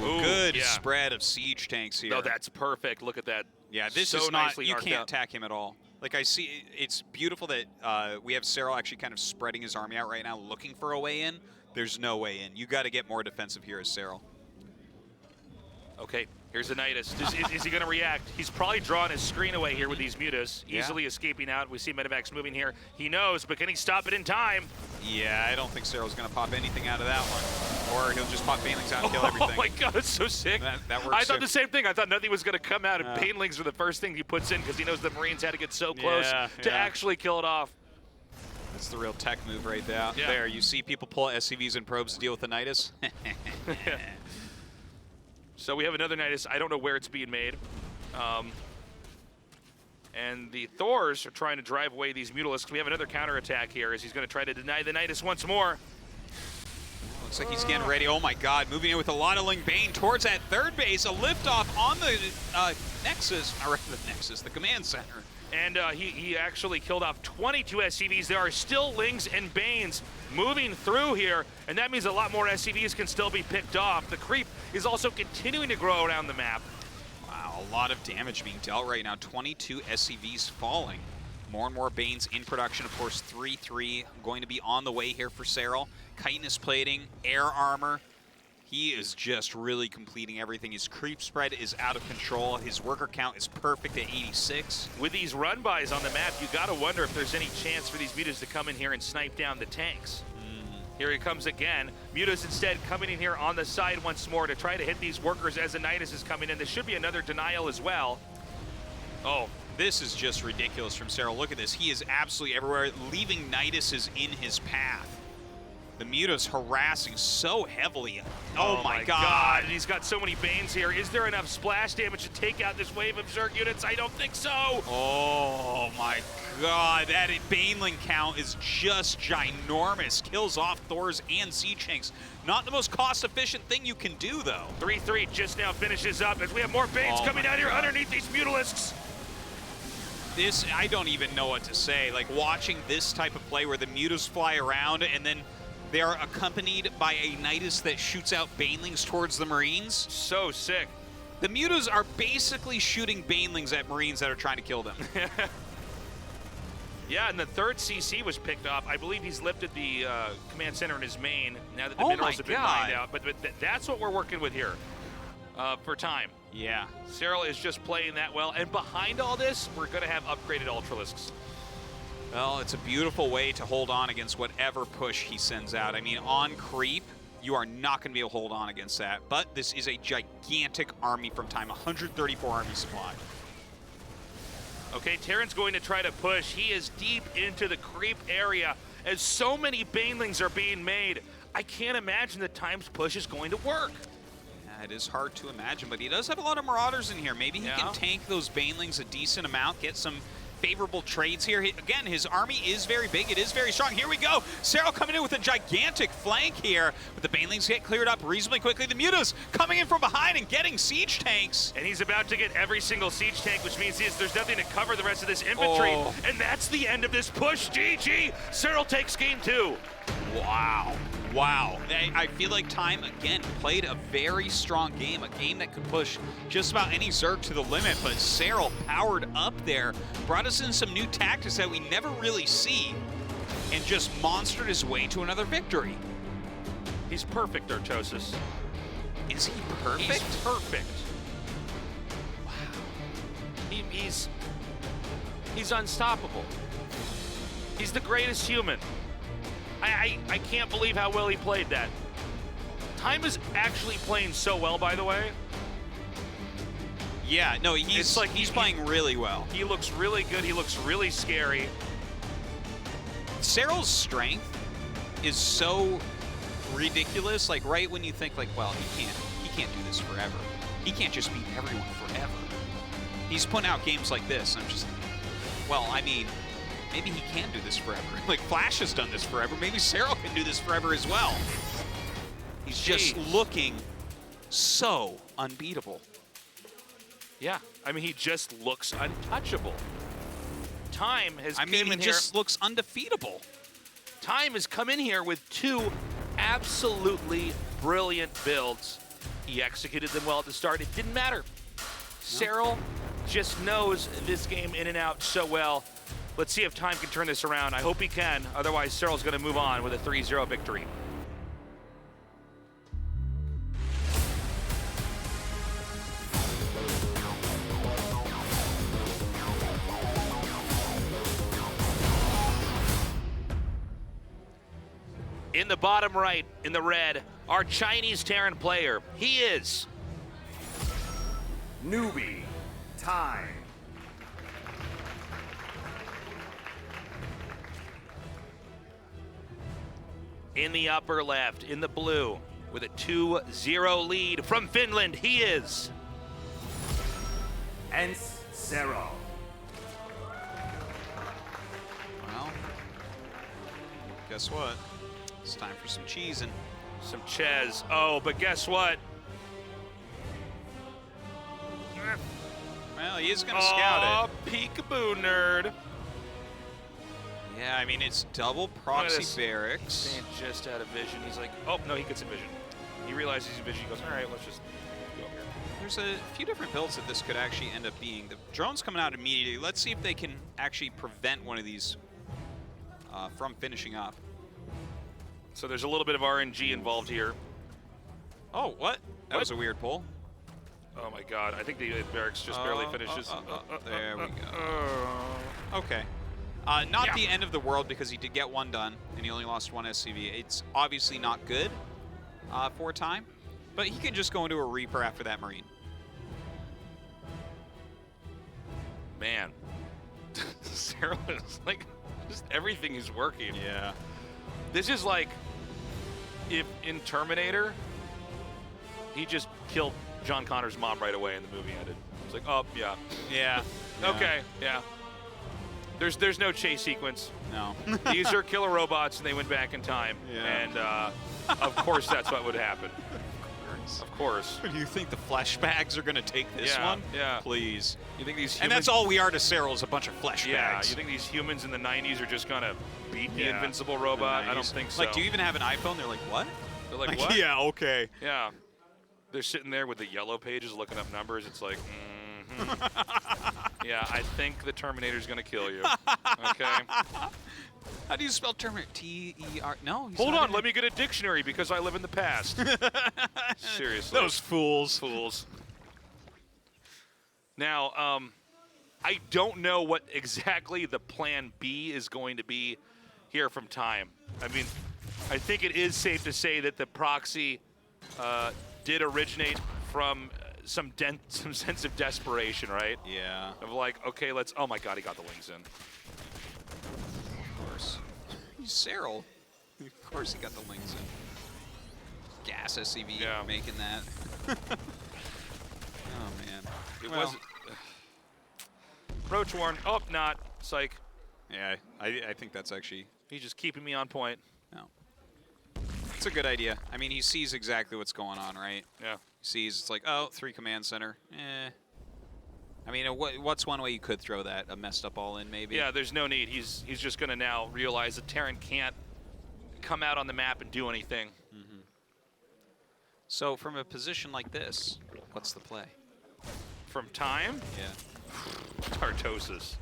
Ooh, good spread of siege tanks here. No, that's perfect. Look at that. Yeah, this so is not, nicely you arced can't up. attack him at all. Like, I see, it's beautiful that we have Serral actually kind of spreading his army out right now, looking for a way in. There's no way in. You got to get more defensive here as Serral. Okay, Here's Anitis. Is he going to react? He's probably drawing his screen away here with these mutas, easily escaping out. We see Medivacs moving here. He knows, but can he stop it in time? Yeah, I don't think Serral's going to pop anything out of that one. Or he'll just pop Banelings out and kill everything. Oh my god, that's so sick. That works. I thought the same thing. I thought nothing was going to come out, and Banelings are the first thing he puts in because he knows the Marines had to get so close to actually kill it off. That's the real tech move right there. There, you see people pull SCVs and probes to deal with the Nidus. So we have another Nidus. I don't know where it's being made. And the Thors are trying to drive away these Mutalisks. We have another counterattack here as he's going to try to deny the Nidus once more. Looks like he's getting ready. Oh my god, moving in with a lot of Ling Bane towards that third base. A liftoff on the Nexus, or the command center. And he actually killed off 22 SCVs. There are still Lings and Banes moving through here, and that means a lot more SCVs can still be picked off. The creep is also continuing to grow around the map. Wow, a lot of damage being dealt right now. 22 SCVs falling. More and more Banes in production. Of course, 3-3 going to be on the way here for Serral. Chitinous plating, air armor. He is just really completing everything. His creep spread is out of control. His worker count is perfect at 86. With these run-bys on the map, you gotta wonder if there's any chance for these mutas to come in here and snipe down the tanks. Here he comes again. Mutas instead coming in here on the side once more to try to hit these workers as Anitis is coming in. There should be another denial as well. Oh, this is just ridiculous from Serral. Look at this. He is absolutely everywhere, leaving Nidus in his path. The Muta's harassing so heavily. Oh my god. And he's got so many Banes here. Is there enough splash damage to take out this wave of Zerg units? I don't think so. Oh my god. That Baneling count is just ginormous. Kills off Thors and Siege Tanks. Not the most cost-efficient thing you can do, though. 3-3 just now finishes up as we have more Banes coming out here underneath these Mutalisks. This, I don't even know what to say. Like, watching this type of play where the Mutas fly around and then they are accompanied by a Nidus that shoots out Banelings towards the Marines. So sick. The Mutas are basically shooting Banelings at Marines that are trying to kill them. Yeah, and the third CC was picked off. I believe he's lifted the command center in his main now that the minerals have been mined out. But that's what we're working with here for time. Yeah. Serral is just playing that well. And behind all this, we're going to have upgraded Ultralisks. Well, it's a beautiful way to hold on against whatever push he sends out. I mean, on creep, you are not going to be able to hold on against that. But this is a gigantic army from time, 134 army supply. Okay, Terran's going to try to push. He is deep into the creep area as so many Banelings are being made. I can't imagine that Time's push is going to work. Yeah, it is hard to imagine, but he does have a lot of Marauders in here. Maybe he can tank those Banelings a decent amount, get some favorable trades here. Again, his army is very big. It is very strong. Here we go. Serral coming in with a gigantic flank here. But the Banelings get cleared up reasonably quickly. The Mutas coming in from behind and getting siege tanks. And he's about to get every single siege tank, which means there's nothing to cover the rest of this infantry. And that's the end of this push. GG. Serral takes game 2. Wow. Wow. I feel like Time, again, played a very strong game, a game that could push just about any Zerg to the limit, but Serral powered up there, brought us in some new tactics that we never really see, and just monstered his way to another victory. He's perfect, Artosis. Is he perfect? He's perfect. Wow. He's unstoppable. He's the greatest human. I can't believe how well he played that. Time is actually playing so well, by the way. Yeah, no, he's playing really well. He looks really good. He looks really scary. Serral's strength is so ridiculous. Like right when you think like, well, he can't do this forever. He can't just beat everyone forever. He's putting out games like this. I'm just, well, I mean, maybe he can do this forever. Like Flash has done this forever. Maybe Serral can do this forever as well. He's just looking so unbeatable. Yeah, I mean, he just looks untouchable. Time has come in here. He just looks undefeatable. Time has come in here with 2 absolutely brilliant builds. He executed them well at the start. It didn't matter. Serral just knows this game in and out so well. Let's see if Time can turn this around. I hope he can. Otherwise, Serral's going to move on with a 3-0 victory. in the bottom right, in the red, our Chinese Terran player. He is Newbie time. in the upper left, in the blue, with a 2-0 lead from Finland. He is Serral. Well, guess what? It's time for some cheesing. some Ches. Oh, but guess what? Well, he is going to scout it. Peekaboo, nerd. Yeah, I mean, it's double proxy barracks. Staying just out of vision. He's like, oh, no, he gets in vision. He realizes he's in vision. He goes, all right, let's just go up here. There's a few different builds that this could actually end up being. The drone's coming out immediately. Let's see if they can actually prevent one of these from finishing up. So there's a little bit of RNG involved here. Oh, what? That was a weird pull. Oh my God! I think the barracks just barely finishes. There we go. Okay. Not the end of the world because he did get one done and he only lost one SCV. It's obviously not good for time, but he can just go into a Reaper after that Marine. Man, Serral is like, just everything is working. Yeah. This is like if in Terminator, he just killed John Connor's mom right away and the movie ended. It's like, oh, yeah. Yeah. Okay, yeah. There's no chase sequence. No. These are killer robots, and they went back in time. Yeah. And, of course, that's what would happen. Of course. Do you think the flesh bags are going to take this Yeah, one? yeah. Please. You think these humans... And that's all we are to Serral is a bunch of flesh Yeah, bags. you think these humans in the 90s are just going to beat the Yeah. invincible robot? The I don't 90s. think so. Like, do you even have an iPhone? They're like, what? They're like, what? Yeah, okay. Yeah. They're sitting there with the yellow pages looking up numbers. It's like, yeah, I think the Terminator's going to kill you. Okay? How do you spell Terminator? T-E-R... No, he's Hold not on, in let it. me get a dictionary because I live in the past. Seriously. Those fools. Fools. Now, I don't know what exactly the plan B is going to be here from time. I mean, I think it is safe to say that the proxy did originate from some sense of desperation, right? Yeah. Of like, okay, let's. Oh my God, he got the wings in. Of course. He's Serral. Of course he got the wings in. Gas SCV Yeah. making that. Oh, man. It Well, was. Roach Warren. Oh, not. Psych. Yeah, I think that's actually... He's just keeping me on point. No. It's a good idea. I mean, he sees exactly what's going on, right? Yeah. He sees, it's like, oh, 3 command center. I mean, what's one way you could throw that? A messed up all in, maybe? Yeah, there's no need. He's just going to now realize that Terran can't come out on the map and do anything. Mm-hmm. So from a position like this, what's the play? From time, Yeah. Tartosis.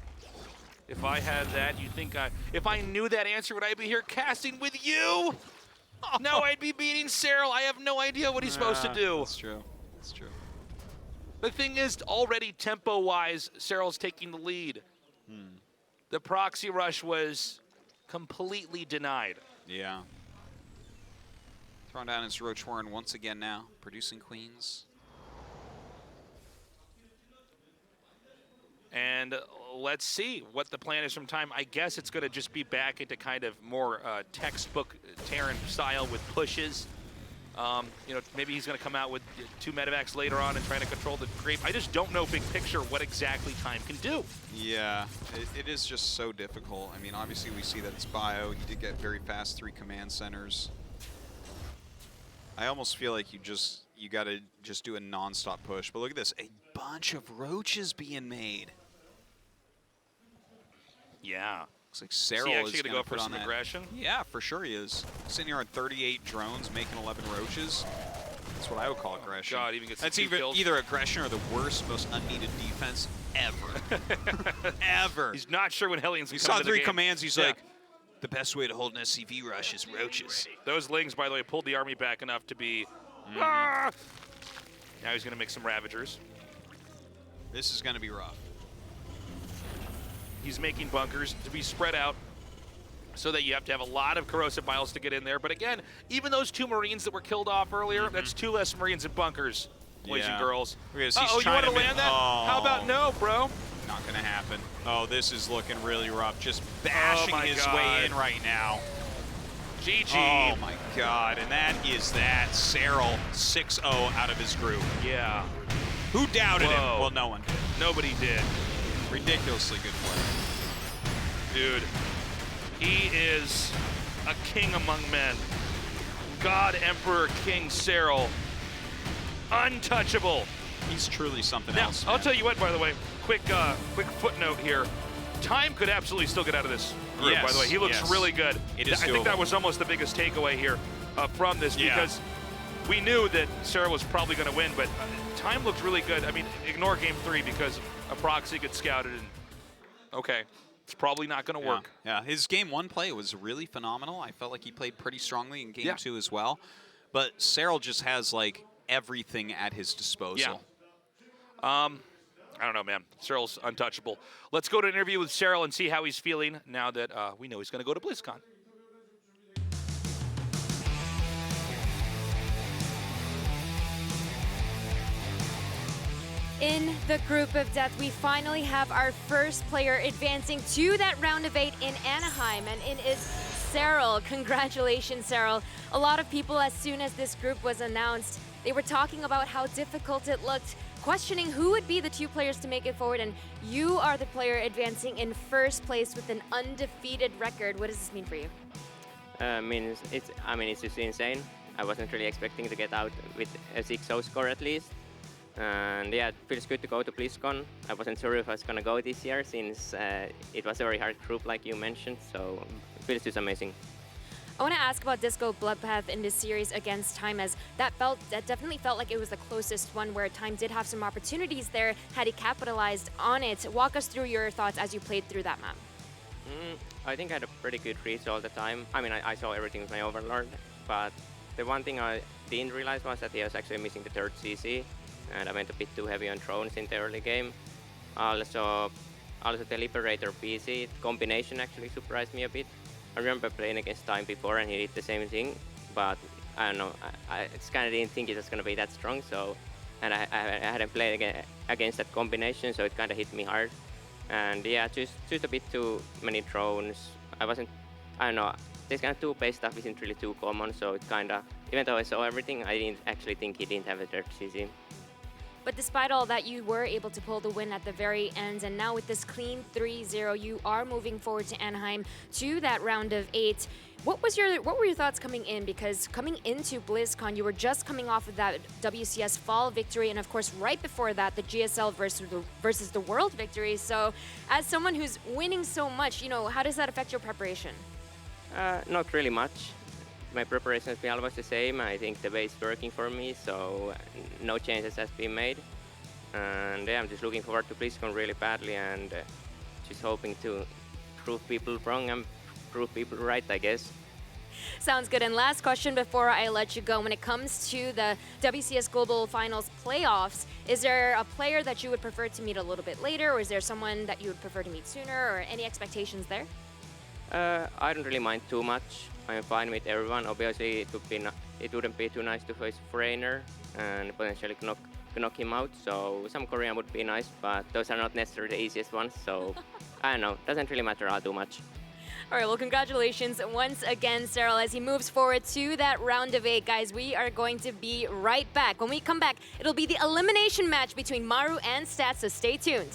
If I had that, you think if I knew that answer, would I be here casting with you? No, I'd be beating Serral. I have no idea what he's supposed to do. That's true. That's true. The thing is, already tempo-wise, Serral's taking the lead. The proxy rush was completely denied. Yeah. Throwing down his Roach Warren once again now, producing queens. And let's see what the plan is from time. I guess it's going to just be back into kind of more textbook Terran style with pushes. You know, maybe he's going to come out with 2 medevacs later on and trying to control the creep. I just don't know big picture what exactly time can do. Yeah, it is just so difficult. I mean, obviously we see that it's bio. He did get very fast 3 command centers. I almost feel like you got to just do a non-stop push. But look at this, a bunch of roaches being made. Yeah. Looks like Is he Serral actually is going to going go to for put on some that. aggression? Yeah, for sure he is. Sitting here on 38 drones, making 11 roaches. That's what I would call aggression. God, even gets That's 2 kills. either aggression or the worst, most unneeded defense ever. Ever. He's not sure when Hellions He come saw into the 3 game. commands, he's Yeah. like, the best way to hold an SCV rush is roaches. Those Lings, by the way, pulled the army back enough to be... Ah! Now he's going to make some Ravagers. This is going to be rough. He's making bunkers to be spread out. so that you have to have a lot of corrosive miles to get in there. But again, even those 2 Marines that were killed off earlier, that's 2 less Marines in bunkers, boys and girls. Because Uh-oh, you want to land that? How about no, bro? Not going to happen. Oh, this is looking really rough. Just bashing his way in right now. GG. Oh, my God. And that is that. Serral 6-0 out of his group. Yeah. Who doubted him? Whoa. Well, no one. Nobody did. Ridiculously good play. Dude, he is a king among men. God Emperor King Serral. Untouchable. He's truly something Now, else. I'll man. tell you what, by the way, quick footnote here. Time could absolutely still get out of this group, by the way. He looks really good. It is I think that doable. was almost the biggest takeaway here from this because we knew that Serral was probably going to win, but Time looked really good. I mean, ignore game 3 because a proxy gets scouted and, okay, it's probably not going to work. Yeah, his game 1 play was really phenomenal. I felt like he played pretty strongly in game 2 as well. But Serral just has, like, everything at his disposal. I don't know, man. Serral's untouchable. Let's go to an interview with Serral and see how he's feeling now that we know he's going to go to BlizzCon. In the group of death, we finally have our first player advancing to that round of 8 in Anaheim, and it is Serral. Congratulations, Serral. A lot of people, as soon as this group was announced, they were talking about how difficult it looked, questioning who would be the 2 players to make it forward, and you are the player advancing in first place with an undefeated record. What does this mean for you? It's just insane. I wasn't really expecting to get out with a 6-0 score at least. And yeah, it feels good to go to BlizzCon. I wasn't sure if I was going to go this year since it was a very hard group like you mentioned, so it feels just amazing. I want to ask about Disco Bloodbath in this series against Time, as that definitely felt like it was the closest one where Time did have some opportunities there had he capitalized on it. Walk us through your thoughts as you played through that map. I think I had a pretty good reach all the time. I mean, I saw everything with my Overlord, but the one thing I didn't realize was that he was actually missing the 3rd CC, and I went a bit too heavy on drones in the early game. Also the Liberator PC combination actually surprised me a bit. I remember playing against Time before and he did the same thing, but I don't know, I just kind of didn't think it was going to be that strong, so, and I hadn't played against that combination, so it kind of hit me hard. And yeah, just a bit too many drones. I don't know, this kind of 2-base stuff isn't really too common, so it kind of, even though I saw everything, I didn't actually think he didn't have a 3rd CC. But despite all that, you were able to pull the win at the very end, and now with this clean 3-0, you are moving forward to Anaheim to that round of 8. What were your thoughts coming in? Because coming into BlizzCon, you were just coming off of that WCS fall victory, and of course, right before that, the GSL versus the World victory. So, as someone who's winning so much, how does that affect your preparation? Not really much. My preparation has been almost the same. I think the way is working for me, so no changes has been made. And yeah, I'm just looking forward to BlizzCon really badly and just hoping to prove people wrong and prove people right, I guess. Sounds good. And last question before I let you go. When it comes to the WCS Global Finals playoffs, is there a player that you would prefer to meet a little bit later, or is there someone that you would prefer to meet sooner, or any expectations there? I don't really mind too much. I'm fine with everyone. Obviously, it wouldn't be too nice to face Foreigner and potentially knock him out. So some Korean would be nice, but those are not necessarily the easiest ones. So I don't know. Doesn't really matter all too much. All right, well, congratulations once again, Serral, as he moves forward to that round of 8. Guys, we are going to be right back. When we come back, it'll be the elimination match between Maru and Stats, so stay tuned.